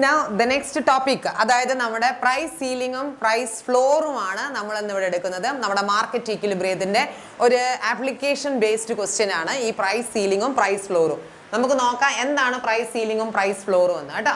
Now the next topic, അതായത് നമ്മുടെ price സീലിംഗും പ്രൈസ് ഫ്ലോറുമാണ് നമ്മൾ ഇന്ന് ഇവിടെ എടുക്കുന്നത്. നമ്മുടെ മാർക്കറ്റ് ഈക്വിലിബ്രിയത്തിന്റെ ഒരു ആപ്ലിക്കേഷൻ ബേസ്ഡ് ക്വസ്റ്റ്യൻ ആണ് ഈ പ്രൈസ് സീലിംഗും പ്രൈസ് ഫ്ലോറും. നമുക്ക് നോക്കാം എന്താണ് പ്രൈസ് സീലിംഗും പ്രൈസ് ഫ്ലോറും എന്ന് കേട്ടോ.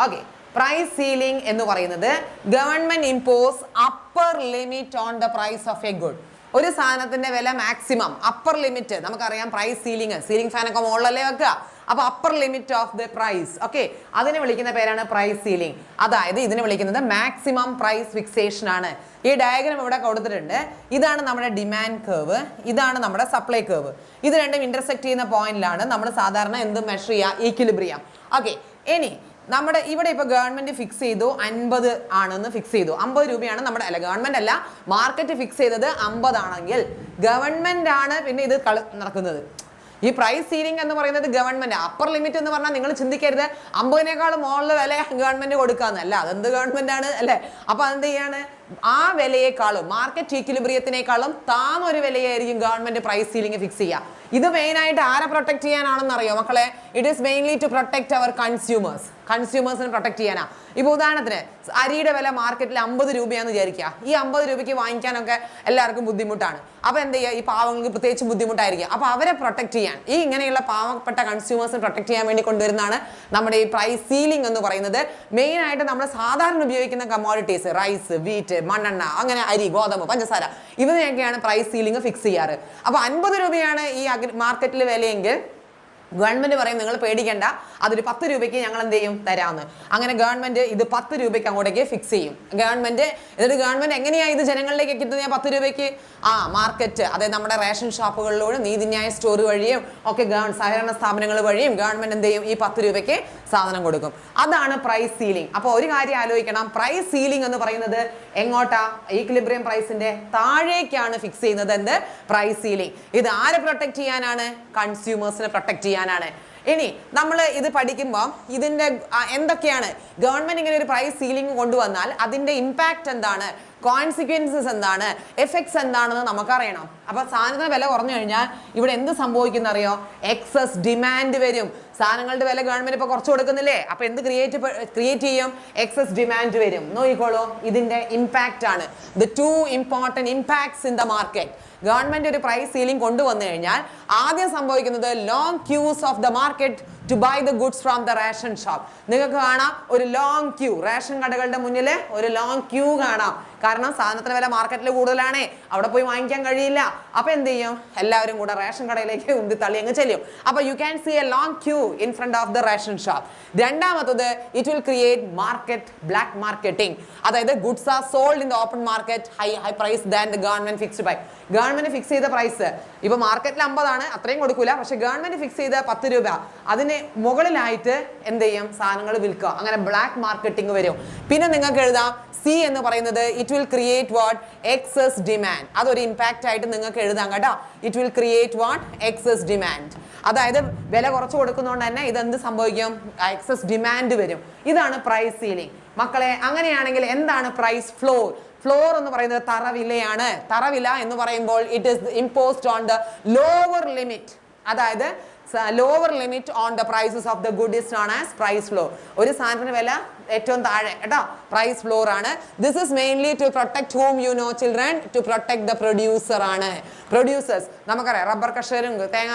ഓക്കെ, പ്രൈസ് സീലിംഗ് എന്ന് പറയുന്നത് government impose upper limit on the price of a good. ഒരു സാധനത്തിന്റെ വില മാക്സിമം അപ്പർ ലിമിറ്റ്, നമുക്കറിയാം പ്രൈസ് സീലിംഗ് ഫാനൊക്കെ മുകളിലല്ലേ വെക്കുക. അപ്പൊ upper limit of the price, okay, അതിനെ വിളിക്കുന്ന പേരാണ് പ്രൈസ് സീലിംഗ്. അതായത് ഇതിനെ വിളിക്കുന്നത് മാക്സിമം പ്രൈസ് ഫിക്സേഷൻ ആണ്. ഈ ഡയഗ്രാം ഇവിടെ കൊടുത്തിട്ടുണ്ട്. ഇതാണ് നമ്മുടെ ഡിമാൻഡ് കർവ്, ഇതാണ് നമ്മുടെ സപ്ലൈ കർവ്. ഇത് രണ്ടും ഇന്റർസെക്ട് ചെയ്യുന്ന പോയിന്റിലാണ് നമ്മൾ സാധാരണ എന്ത് മെഷർ ചെയ്യുക, ഈക്വിലിബ്രിയം. ഓക്കെ, ഇനി നമ്മുടെ ഇവിടെ ഇപ്പൊ ഗവൺമെന്റ് ഫിക്സ് ചെയ്തു 50 ആണെന്ന് ഫിക്സ് ചെയ്തു. 50 രൂപയാണ് നമ്മുടെ, അല്ല ഗവൺമെന്റ് അല്ല, മാർക്കറ്റ് ഫിക്സ് ചെയ്തത് 50 ആണെങ്കിൽ ഗവൺമെന്റ് ആണ് പിന്നെ ഇത് നടക്കുന്നത്. ഈ പ്രൈസ് സീലിംഗ് എന്ന് പറയുന്നത് ഗവൺമെന്റ്. അപ്പർ ലിമിറ്റ് എന്ന് പറഞ്ഞാൽ നിങ്ങൾ ചിന്തിക്കരുത് 50-നേക്കാളും മുകളിൽ വില ഗവൺമെന്റ് കൊടുക്കാന്നല്ല, അതെന്ത് ഗവൺമെന്റ് ആണ് അല്ലെ. അപ്പൊ അതെന്ത് ചെയ്യാണ്, ആ വിലയേക്കാളും മാർക്കറ്റ് ഈക്വിലിബ്രിയത്തിനേക്കാളും താന്നൊരു വിലയായിരിക്കും ഗവൺമെന്റ് പ്രൈസ് സീലിംഗ് ഫിക്സ് ചെയ്യുക. ഇത് മെയിൻ ആയിട്ട് ആരെ പ്രൊട്ടക്ട് ചെയ്യാനാണെന്ന് അറിയോ മക്കളെ? It is mainly to protect our കൺസ്യൂമേഴ്സിനെ പ്രൊട്ടക്ട് ചെയ്യാനാ. ഇപ്പൊ ഉദാഹരണത്തിന് അരിയുടെ വില മാർക്കറ്റിൽ 50 രൂപയാന്ന് വിചാരിക്കുക. ഈ 50 രൂപയ്ക്ക് വാങ്ങിക്കാനൊക്കെ എല്ലാവർക്കും ബുദ്ധിമുട്ടാണ്. അപ്പൊ എന്ത് ചെയ്യുക, ഈ പാവങ്ങൾക്ക് പ്രത്യേകിച്ച് ബുദ്ധിമുട്ടായിരിക്കും. അപ്പൊ അവരെ പ്രൊട്ടക്ട് ചെയ്യാൻ, ഈ ഇങ്ങനെയുള്ള പാവപ്പെട്ട കൺസ്യൂമേഴ്സിനെ പ്രൊട്ടക്ട് ചെയ്യാൻ വേണ്ടി കൊണ്ടുവരുന്നതാണ് നമ്മുടെ ഈ പ്രൈസ് സീലിംഗ് എന്ന് പറയുന്നത്. മെയിൻ ആയിട്ട് നമ്മൾ സാധാരണ ഉപയോഗിക്കുന്ന കമ്മോഡിറ്റീസ്, റൈസ്, വീറ്റ്, മണ്ണെണ്ണ, അങ്ങനെ അരി, ഗോതമ്പ്, പഞ്ചസാര, ഇവരെയൊക്കെയാണ് പ്രൈസ് സീലിംഗ് ഫിക്സ് ചെയ്യാറ്. അപ്പൊ 50 രൂപയാണ് ഈ മാർക്കറ്റിൽ വിലയെങ്കിൽ ഗവൺമെന്റ് പറയും നിങ്ങൾ പേടിക്കേണ്ട, അതൊരു 10 രൂപയ്ക്ക് ഞങ്ങൾ എന്ത് ചെയ്യും, തരാമെന്ന്. അങ്ങനെ ഗവൺമെന്റ് ഇത് 10 രൂപയ്ക്ക് അങ്ങോട്ടേക്ക് ഫിക്സ് ചെയ്യും. എന്നിട്ട് ഗവൺമെന്റ് എങ്ങനെയാ ഇത് ജനങ്ങളിലേക്ക് എത്തുന്നത് 10 രൂപയ്ക്ക്? മാർക്കറ്റ്, അതായത് നമ്മുടെ റേഷൻ ഷോപ്പുകളിലൂടെ, നീതിന്യായ സ്റ്റോർ വഴിയും ഒക്കെ സഹകരണ സ്ഥാപനങ്ങൾ വഴിയും ഗവൺമെന്റ് എന്ത് ചെയ്യും, ഈ 10 രൂപയ്ക്ക് സാധനം കൊടുക്കും. അതാണ് പ്രൈസ് സീലിംഗ്. അപ്പൊ ഒരു കാര്യം ആലോചിക്കണം, പ്രൈസ് സീലിംഗ് എന്ന് പറയുന്നത് എങ്ങോട്ടാ, ഈക്വിലിബ്രിയം പ്രൈസിന്റെ താഴേക്കാണ് ഫിക്സ് ചെയ്യുന്നത്. എന്ത്, പ്രൈസ് സീലിംഗ്. ഇത് ആരെ പ്രൊട്ടക്ട് ചെയ്യാനാണ്? കൺസ്യൂമേഴ്സിനെ പ്രൊട്ടക്ട് ചെയ്യാനാണ്. ഇനി നമ്മൾ ഇത് പഠിക്കുമ്പോൾ ഇതിന്റെ എന്തൊക്കെയാണ്, ഗവൺമെന്റ് ഇങ്ങനെ ഒരു പ്രൈസ് സീലിംഗ് കൊണ്ടുവന്നാൽ അതിന്റെ ഇമ്പാക്ട് എന്താണ്, കോൺസിക്വൻസസ് എന്താണ്, എഫക്ട്സ് എന്താണെന്ന് നമുക്കറിയണം. അപ്പൊ സാധനത്തിന് വില കുറഞ്ഞു കഴിഞ്ഞാൽ ഇവിടെ എന്ത് സംഭവിക്കുന്ന അറിയോ, എക്സസ് ഡിമാൻഡ് വരും. സാധനങ്ങളുടെ വില ഗവൺമെന്റ് ഇപ്പൊ കുറച്ച് കൊടുക്കുന്നില്ലേ, അപ്പൊ എന്ത് ക്രിയേറ്റ് ചെയ്യും, എക്സസ് ഡിമാൻഡ് വരും. നോക്കിക്കോളൂ, ഇതിന്റെ ഇമ്പാക്ട് ആണ്. The 2 important impacts in the market. Government ഒരു പ്രൈസ് സീലിംഗ് കൊണ്ടുവന്നു കഴിഞ്ഞാൽ ആദ്യം സംഭവിക്കുന്നത് long queues of the market to buy the goods from the ration shop. നിങ്ങൾക്ക് കാണാം ഒരു ലോങ് ക്യൂ, റേഷൻ കടകളുടെ മുന്നിൽ ഒരു ലോങ് ക്യൂ കാണാം. കാരണം സാധനത്തിന് വില മാർക്കറ്റിൽ കൂടുതലാണേ, അവിടെ പോയി വാങ്ങിക്കാൻ കഴിയില്ല. അപ്പൊ എന്ത് ചെയ്യും, എല്ലാവരും കൂടെ റേഷൻ കടയിലേക്ക് ഉന്തി തള്ളി അങ്ങ് ചെല്ലും. അപ്പൊ you can see a long queue in front of the ration shop. രണ്ടാമത്തത്, it will create market black marketing. അതായത് goods are sold in the open market high price than the government fixed by. Government fix ചെയ്ത price ഇപ്പൊ മാർക്കറ്റിൽ 50 ആണ്, അത്രയും കൊടുക്കൂല. പക്ഷെ government fix ചെയ്ത 10 രൂപ, അതിന് മുകളിലായിട്ട് എന്ത് ചെയ്യും, സാധനങ്ങൾ വിൽക്കുക. അങ്ങനെ ബ്ലാക്ക് മാർക്കറ്റിംഗ് വരും. പിന്നെ നിങ്ങൾക്ക് എഴുതാം സി എന്ന് പറയുന്നത്, it will create what, excess demand. അതൊരു ഇമ്പാക്റ്റ് ആയിട്ട് നിങ്ങൾക്ക് എഴുതാം കേട്ടോ. It will create what, excess demand. അതായത് വില കുറച്ച് കൊടുക്കുന്നതുകൊണ്ട് തന്നെ ഇതെന്ത് സംഭവിക്കും, എക്സസ് ഡിമാൻഡ് വരും. ഇതാണ് പ്രൈസ് സീലിംഗ് മക്കളെ. അങ്ങനെയാണെങ്കിൽ എന്താണ് പ്രൈസ് ഫ്ലോർ? ഫ്ലോർ എന്ന് പറയുന്നത് തറവിലയാണ്. തറവില എന്ന് പറയുമ്പോൾ it is imposed on the lower limit. അതായത് lower limit on the prices of the good is known as price floor. ഒരു സാധനത്തിന് വില ഏറ്റവും താഴെ കേട്ടോ, പ്രൈസ് ഫ്ലോർ ആണ്. This is mainly to protect whom you know children, to protect the producer ആണ്. Producers നമുക്കറിയാം, റബ്ബർ കർഷകരും തേങ്ങ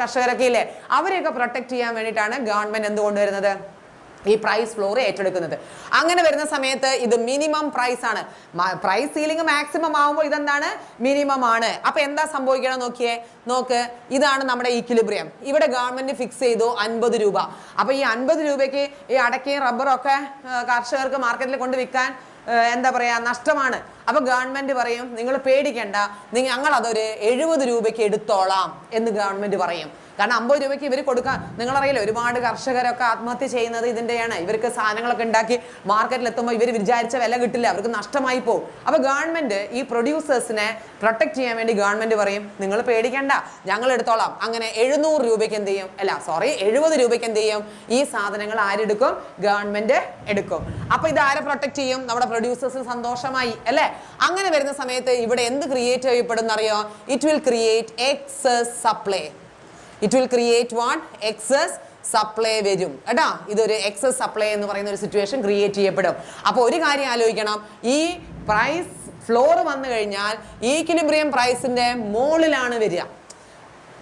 കർഷകരൊക്കെ ഇല്ലേ, അവരെയൊക്കെ പ്രൊട്ടക്ട് ചെയ്യാൻ വേണ്ടിയിട്ടാണ് ഗവൺമെന്റ് എന്ത് കൊണ്ടുവരുന്നത്, ഈ പ്രൈസ് ഫ്ലോർ ഏറ്റെടുക്കുന്നത്. അങ്ങനെ വരുന്ന സമയത്ത് ഇത് മിനിമം പ്രൈസ് ആണ്. പ്രൈസ് സീലിംഗ് മാക്സിമം ആവുമ്പോൾ ഇതെന്താണ്, മിനിമം ആണ്. അപ്പൊ എന്താ സംഭവിക്കണം നോക്ക്, ഇതാണ് നമ്മുടെ ഈക്വിലിബ്രിയം. ഇവിടെ ഗവൺമെന്റ് ഫിക്സ് ചെയ്തു 50 രൂപ. അപ്പൊ ഈ 50 രൂപയ്ക്ക് ഈ അടക്കയും റബ്ബറും ഒക്കെ കർഷകർക്ക് മാർക്കറ്റിൽ കൊണ്ട് വിൽക്കാൻ എന്താ പറയാ, നഷ്ടമാണ്. അപ്പൊ ഗവൺമെന്റ് പറയും നിങ്ങൾ പേടിക്കണ്ട, ഞങ്ങൾ അതൊരു 70 രൂപയ്ക്ക് എടുത്തോളാം എന്ന് ഗവൺമെന്റ് പറയും. കാരണം 50 രൂപയ്ക്ക് ഇവർ കൊടുക്കാൻ, നിങ്ങളറിയില്ല ഒരുപാട് കർഷകരൊക്കെ ആത്മഹത്യ ചെയ്യുന്നത് ഇതിന്റെയാണ്. ഇവർക്ക് സാധനങ്ങളൊക്കെ ഉണ്ടാക്കി മാർക്കറ്റിൽ എത്തുമ്പോൾ ഇവർ വിചാരിച്ച വില കിട്ടില്ല, അവർക്ക് നഷ്ടമായി പോകും. അപ്പൊ ഗവൺമെന്റ് ഈ പ്രൊഡ്യൂസേഴ്സിനെ പ്രൊട്ടക്ട് ചെയ്യാൻ വേണ്ടി ഗവൺമെന്റ് പറയും നിങ്ങൾ പേടിക്കണ്ട, ഞങ്ങൾ എടുത്തോളാം. അങ്ങനെ 700 രൂപയ്ക്ക് എന്ത് ചെയ്യും, 70 രൂപയ്ക്ക് എന്ത് ചെയ്യും, ഈ സാധനങ്ങൾ ആരെടുക്കും, ഗവൺമെന്റ് എടുക്കും. അപ്പൊ ഇത് ആരെ പ്രൊട്ടക്ട് ചെയ്യും, നമ്മുടെ പ്രൊഡ്യൂസേഴ്സിന് സന്തോഷമായി അല്ലേ. അങ്ങനെ വരുന്ന സമയത്ത് ഇവിടെ എന്ത് ക്രിയേറ്റ് ചെയ്യപ്പെടുന്ന അറിയോ, it will create excess supply. It will create what? Excess supply വരും കേട്ടോ. ഇതൊരു എക്സസ് സപ്ലൈ എന്ന് പറയുന്ന ഒരു സിറ്റുവേഷൻ ക്രിയേറ്റ് ചെയ്യപ്പെടും. അപ്പോൾ ഒരു കാര്യം ആലോചിക്കണം, ഈ പ്രൈസ് ഫ്ലോർ വന്നു കഴിഞ്ഞാൽ ഈക്വിലിബ്രിയം പ്രൈസിന്റെ മുകളിലാണ് വരിക.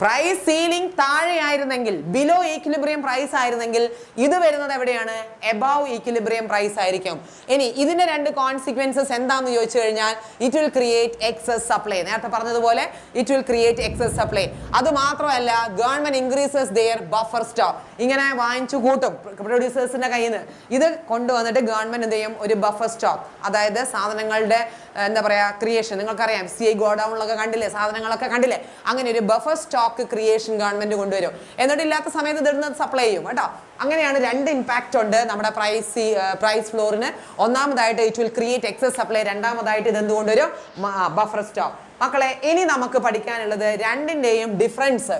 പ്രൈസ് സീലിംഗ് താഴെയായിരുന്നെങ്കിൽ, ബിലോ ഈക്വിലിബ്രിയം പ്രൈസ് ആയിരുന്നെങ്കിൽ ഇത് വരുന്നത് എവിടെയാണ്? എബവ് ഈക്വിലിബ്രിയം പ്രൈസ് ആയിരിക്കും. ഇനി ഇതിന്റെ രണ്ട് കോൺസിക്വൻസസ് എന്താണെന്ന് ചോദിച്ചു കഴിഞ്ഞാൽ it will create excess supply. നേരത്തെ പറഞ്ഞതുപോലെ it will create excess supply. അത് മാത്രമല്ല, government increases their buffer stock. ഇങ്ങനെ വാങ്ങിച്ചു കൂട്ടും പ്രൊഡ്യൂസേഴ്സിന്റെ കയ്യിൽ നിന്ന്. ഇത് കൊണ്ടുവന്നിട്ട് ഗവൺമെന്റ് എന്ത് ചെയ്യും? ഒരു ബഫർ സ്റ്റോക്ക്, അതായത് സാധനങ്ങളുടെ എന്താ പറയാ ക്രിയേഷൻ. നിങ്ങൾക്കറിയാം CI ഗോഡൌണിലൊക്കെ കണ്ടില്ലേ, സാധനങ്ങളൊക്കെ കണ്ടില്ലേ, അങ്ങനെ ഒരു ബഫർ സ്റ്റോക്ക് ക്രിയേഷൻ ഗവൺമെന്റ് കൊണ്ടുവരും. എന്നിട്ട് ഇല്ലാത്ത സമയത്ത് ഇടുന്നത് സപ്ലൈ ചെയ്യും കേട്ടോ. അങ്ങനെയാണ് രണ്ട് ഇമ്പാക്റ്റ് ഉണ്ട് നമ്മുടെ പ്രൈസ് ഫ്ലോറിന്. ഒന്നാമതായിട്ട് it will create excess supply, രണ്ടാമതായിട്ട് ഇത് എന്തുകൊണ്ടുവരും? Buffer stock. മക്കളെ, ഇനി നമുക്ക് പഠിക്കാനുള്ളത് രണ്ടിന്റെയും ഡിഫറൻസ്.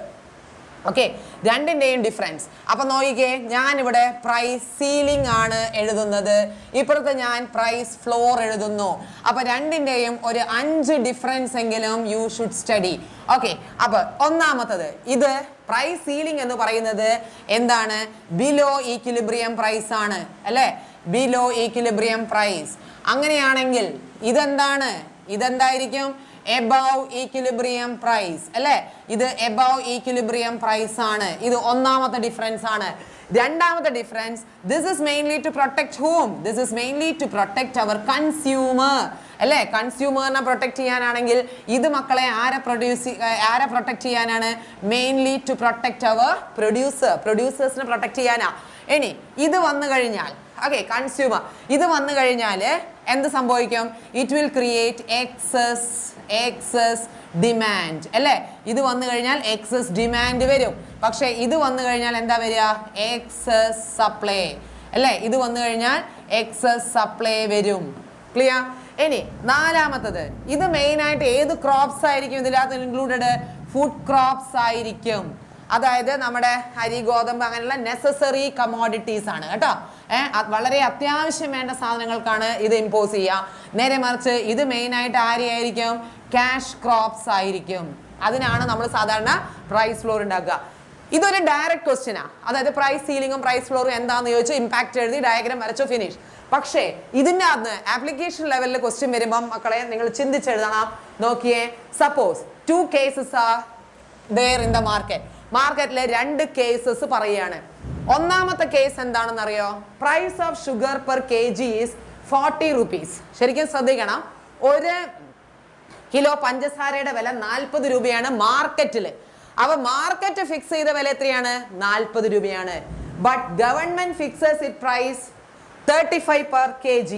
ഓക്കെ, രണ്ടിന്റെയും ഡിഫറൻസ്. അപ്പൊ നോക്കിക്കേ, ഞാനിവിടെ പ്രൈസ് സീലിംഗ് ആണ് എഴുതുന്നത്, ഇപ്പുറത്ത് ഞാൻ പ്രൈസ് ഫ്ലോർ എഴുതുന്നു. അപ്പൊ രണ്ടിന്റെയും ഒരു 5 ഡിഫറൻസ് എങ്കിലും യു ഷുഡ് സ്റ്റഡി. ഓക്കെ, അപ്പൊ ഒന്നാമത്തത്, ഇത് പ്രൈസ് സീലിംഗ് എന്ന് പറയുന്നത് എന്താണ്? ബിലോ ഈക്വിലിബ്രിയം പ്രൈസ് ആണ് അല്ലെ? Below equilibrium price. അങ്ങനെയാണെങ്കിൽ ഇതെന്താണ്? ഇതെന്തായിരിക്കും? എബവ് ഈക്വിലിബ്രിയം പ്രൈസ് അല്ലെ? ഇത് എബവ് ഈക്വിലിബ്രിയം പ്രൈസ് ആണ്. ഇത് ഒന്നാമത്തെ ഡിഫറൻസ് ആണ്. രണ്ടാമത്തെ difference, this is mainly to protect whom? This is mainly to protect our consumer അല്ലെ? കൺസ്യൂമറിനെ പ്രൊട്ടക്ട് ചെയ്യാനാണെങ്കിൽ ഇത് മക്കളെ ആരെ പ്രൊട്ടക്ട് ചെയ്യാനാണ്? മെയിൻലി ടു പ്രൊട്ടക്ട് അവർ പ്രൊഡ്യൂസേഴ്സിനെ പ്രൊട്ടക്ട് ചെയ്യാനാ. ഇനി ഇത് വന്നു കഴിഞ്ഞാൽ, ഓക്കെ, കൺസ്യൂമർ ഇത് വന്നു കഴിഞ്ഞാൽ എന്ത് സംഭവിക്കും? It will create excess demand അല്ലേ? ഇത് വന്നു കഴിഞ്ഞാൽ എക്സസ് ഡിമാൻഡ് വരും. പക്ഷെ ഇത് വന്നു കഴിഞ്ഞാൽ എന്താ വരിക? എക്സസ് സപ്ലൈ അല്ലേ? ഇത് വന്നു കഴിഞ്ഞാൽ എക്സസ് സപ്ലൈ വരും. ക്ലിയർ? ഇനി നാലാമത്തത്, ഇത് മെയിൻ ആയിട്ട് ഏത് ക്രോപ്സ് ആയിരിക്കും ഇതിനകത്ത് ഇൻക്ലൂഡഡ്? ഫുഡ് ക്രോപ്സ് ആയിരിക്കും. അതായത് നമ്മുടെ അരി, ഗോതമ്പ് അങ്ങനെയുള്ള നെസസറി കമോഡിറ്റീസ് ആണ് കേട്ടോ. വളരെ അത്യാവശ്യം വേണ്ട സാധനങ്ങൾക്കാണ് ഇത് ഇമ്പോസ് ചെയ്യുക. നേരെ മറിച്ച് ഇത് മെയിൻ ആയിട്ട് ആരെയായിരിക്കും? ക്യാഷ് ക്രോപ്സ് ആയിരിക്കും. അതിനാണ് നമ്മൾ സാധാരണ പ്രൈസ് ഫ്ലോർ ഉണ്ടാക്കുക. ഇതൊരു ഡയറക്റ്റ് ക്വസ്റ്റ്യനാ. അതായത് പ്രൈസ് സീലിംഗും പ്രൈസ് ഫ്ലോറും എന്താണെന്ന് ചോദിച്ചു, ഇമ്പാക്ട് എഴുതി, ഡയഗ്രാം വരച്ചു, ഫിനിഷ്. പക്ഷേ ഇതിൻ്റെ അകത്ത് ആപ്ലിക്കേഷൻ ലെവലിൽ ക്വസ്റ്റ്യൻ വരുമ്പം മക്കളെ നിങ്ങൾ ചിന്തിച്ചെഴുതണം. നോക്കിയേ, suppose 2 cases are there in the market. മാർക്കറ്റിലെ 2 കേസസ് പറയുകയാണ്. ഒന്നാമത്തെ കേസ് എന്താണെന്ന് അറിയോ? Price of sugar per kg is 40 rupees. ശരിക്കും ശ്രദ്ധിക്കണം, 1 കിലോ പഞ്ചസാരയുടെ വില 40 രൂപയാണ് മാർക്കറ്റിൽ. അവ മാർക്കറ്റ് ഫിക്സ് ചെയ്ത വില എത്രയാണ്? 40 രൂപയാണ്. But government fixes it price 35 per kg.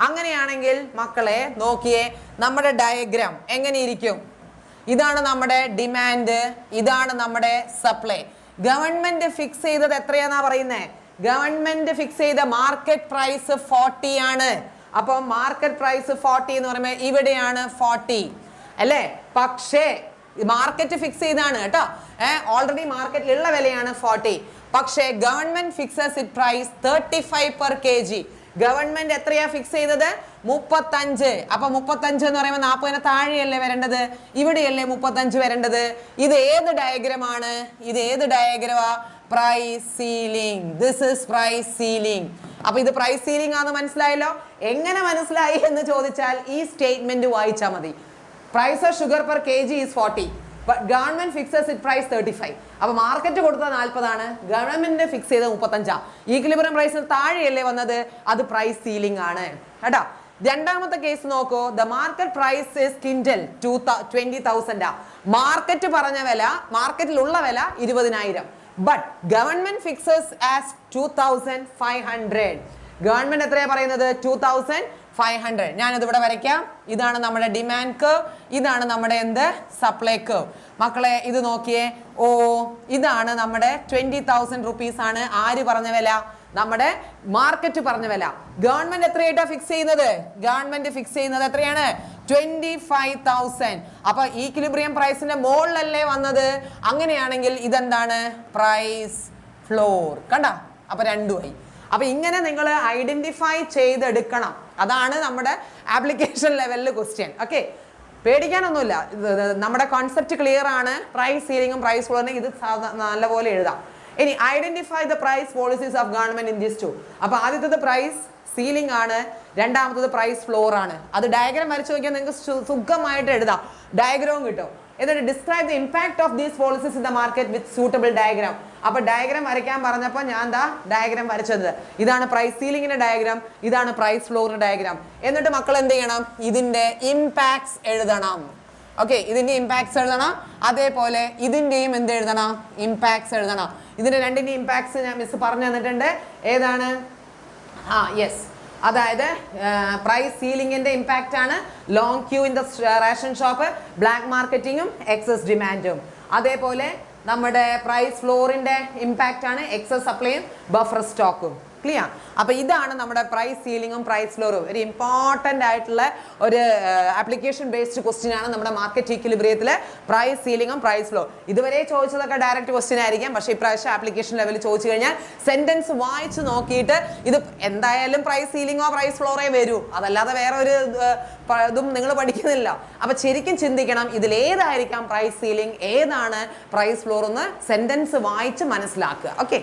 അങ്ങനെയാണെങ്കിൽ മക്കളെ നോക്കിയേ, നമ്മുടെ ഡയഗ്രാം എങ്ങനെ ഇരിക്കും? ഇതാണ് നമ്മുടെ ഡിമാൻഡ്, ഇതാണ് നമ്മുടെ സപ്ലൈ. ഗവൺമെന്റ് ഫിക്സ് ചെയ്തത് എത്രയാന്നാ പറയുന്നേ? ഗവൺമെന്റ് ഫിക്സ് ചെയ്ത മാർക്കറ്റ് പ്രൈസ് 40 ആണ്. അപ്പൊ മാർക്കറ്റ് പ്രൈസ് 40 എന്ന് പറയുമ്പോൾ ഇവിടെയാണ് 40 അല്ലേ? പക്ഷേ മാർക്കറ്റ് ഫിക്സ് ചെയ്താണ് കേട്ടോ. ഓൾറെഡി മാർക്കറ്റിലുള്ള വിലയാണ് 40. പക്ഷേ government fixes it price 35 per kg. Government എത്രയാ ഫിക്സ് ചെയ്തത്? 35. അപ്പൊ 35 എന്ന് പറയുമ്പോൾ 40 താഴെയല്ലേ വരേണ്ടത്? ഇവിടെയല്ലേ 35 വരേണ്ടത്? ഇത് ഏത് ഡയഗ്രമാണ്? ഇത് ഏത് ഡയഗ്രമാ? Price ceiling. This is price ceiling. അപ്പൊ ഇത് പ്രൈസ് സീലിംഗ് ആണെന്ന് മനസ്സിലായല്ലോ. എങ്ങനെ മനസ്സിലായി എന്ന് ചോദിച്ചാൽ ഈ സ്റ്റേറ്റ്മെന്റ് വായിച്ചാൽ മതി. Price of sugar per kg is 40. Government fixes it price 35. അപ്പൊ മാർക്കറ്റ് കൊടുത്തത് 40 ആണ്, ഗവൺമെന്റ് ഫിക്സ് ചെയ്ത് 35. ഈക്വിലിബ്രിയം പ്രൈസിന് താഴെയല്ലേ വന്നത്? അത് പ്രൈസ് സീലിംഗ് ആണ് കേട്ടോ. രണ്ടാമത്തെ കേസ് നോക്കൂ. The market price is quintal 20,000. Market പറഞ്ഞ വില, മാർക്കറ്റിലുള്ള വില 20,000. But government fixes as 2,500. Government എത്രയാ പറയുന്നത്? 2,500. ഞാനത് ഇവിടെ വരയ്ക്കാം. ഇതാണ് നമ്മുടെ ഡിമാൻഡ് കർവ്, ഇതാണ് നമ്മുടെ എന്ത്? Supply curve. മക്കളെ ഇത് നോക്കിയേ. ഓ, ഇതാണ് നമ്മുടെ 20,000 rupees ആണ് ആര് പറഞ്ഞ വില? നമ്മുടെ മാർക്കറ്റ് പറഞ്ഞ വില. ഗവൺമെന്റ് എത്രയായിട്ടാ ഫിക്സ് ചെയ്യുന്നത്? ഗവൺമെന്റ് ഫിക്സ് ചെയ്യുന്നത് എത്രയാണ്? 25,000. അപ്പൊ ഈക്വിലിബ്രിയം പ്രൈസിന്റെ മുകളിലല്ലേ വന്നത്? അങ്ങനെയാണെങ്കിൽ ഇതെന്താണ്? Price floor. കണ്ട? അപ്പൊ രണ്ടുമായി. അപ്പൊ ഇങ്ങനെ നിങ്ങൾ ഐഡന്റിഫൈ ചെയ്തെടുക്കണം. അതാണ് നമ്മുടെ ആപ്ലിക്കേഷൻ ലെവലിൽ ക്വസ്റ്റ്യൻ. ഓക്കെ, പേടിക്കാനൊന്നുമില്ല. നമ്മുടെ കോൺസെപ്റ്റ് ക്ലിയർ ആണ്. പ്രൈസ് സീലിംഗും പ്രൈസ് ഫ്ലോറിനും ഇത് നല്ലപോലെ എഴുതാം. ഇനി identify the price policies of government in this two. അപ്പൊ ആദ്യത്തേത് പ്രൈസ് സീലിംഗ് ആണ്, രണ്ടാമത്തത് പ്രൈസ് ഫ്ലോർ ആണ്. അത് ഡയഗ്രാം വരച്ചു നോക്കിയാൽ നിങ്ങൾക്ക് സുഖമായിട്ട് എഴുതാം, ഡയഗ്രാം കിട്ടും. എന്നിട്ട് describe the impact of these policies in the market with suitable diagram. അപ്പൊ ഡയഗ്രാം വരയ്ക്കാൻ പറഞ്ഞപ്പോൾ ഞാൻ എന്താ ഡയഗ്രാം വരച്ചത്. ഇതാണ് പ്രൈസ് സീലിംഗിന്റെ ഡയഗ്രാം, ഇതാണ് പ്രൈസ് ഫ്ലോറിന്റെ ഡയഗ്രാം. എന്നിട്ട് മക്കൾ എന്ത് ചെയ്യണം, ഇതിന്റെ ഇമ്പാക്ട്സ് എഴുതണം. ഓക്കെ, ഇതിന്റെ ഇമ്പാക്ട്സ് എഴുതണം. അതേപോലെ ഇതിന്റെയും എന്ത് എഴുതണം, ഇമ്പാക്ട്സ് എഴുതണം. ഇതിന്റെ രണ്ടിന്റെ ഇമ്പാക്ട്സ് ഞാൻ മിസ് പറഞ്ഞു തന്നിട്ടുണ്ട്. ഏതാണ്? യെസ്, അതായത് പ്രൈസ് സീലിംഗിന്റെ ഇമ്പാക്റ്റ് ആണ് long queue in the ration shop, black മാർക്കറ്റിംഗും എക്സസ് ഡിമാൻഡും. അതേപോലെ നമ്മുടെ പ്രൈസ് ഫ്ലോറിന്റെ ഇമ്പാക്റ്റ് ആണ് എക്സസ് സപ്ലൈയും ബഫർ സ്റ്റോക്കും. ക്ലിയർ? അപ്പൊ ഇതാണ് നമ്മുടെ പ്രൈസ് സീലിംഗും പ്രൈസ് ഫ്ലോറും. ഒരു ഇമ്പോർട്ടന്റ് ആയിട്ടുള്ള ഒരു ആപ്ലിക്കേഷൻ ബേസ്ഡ് ക്വസ്റ്റ്യൻ ആണ് നമ്മുടെ മാർക്കറ്റ് ഈക്വിലിബ്രിയത്തിലെ പ്രൈസ് സീലിംഗും പ്രൈസ് ഫ്ലോർ. ഇതുവരെ ചോദിച്ചതൊക്കെ ഡയറക്റ്റ് ക്വസ്റ്റ്യൻ ആയിരിക്കും, പക്ഷേ ഇപ്രാവശ്യം ആപ്ലിക്കേഷൻ ലെവലിൽ ചോദിച്ചു കഴിഞ്ഞാൽ സെന്റൻസ് വായിച്ച് നോക്കിയിട്ട് ഇത് എന്തായാലും പ്രൈസ് സീലിംഗോ പ്രൈസ് ഫ്ലോറേ വരൂ, അതല്ലാതെ വേറെ ഒരു ഇതും നിങ്ങൾ പഠിക്കുന്നില്ല. അപ്പൊ ശരിക്കും ചിന്തിക്കണം, ഇതിൽ ഏതായിരിക്കാം പ്രൈസ് സീലിംഗ്, ഏതാണ് പ്രൈസ് ഫ്ലോർ എന്ന് സെന്റൻസ് വായിച്ച് മനസ്സിലാക്കുക. ഓക്കെ.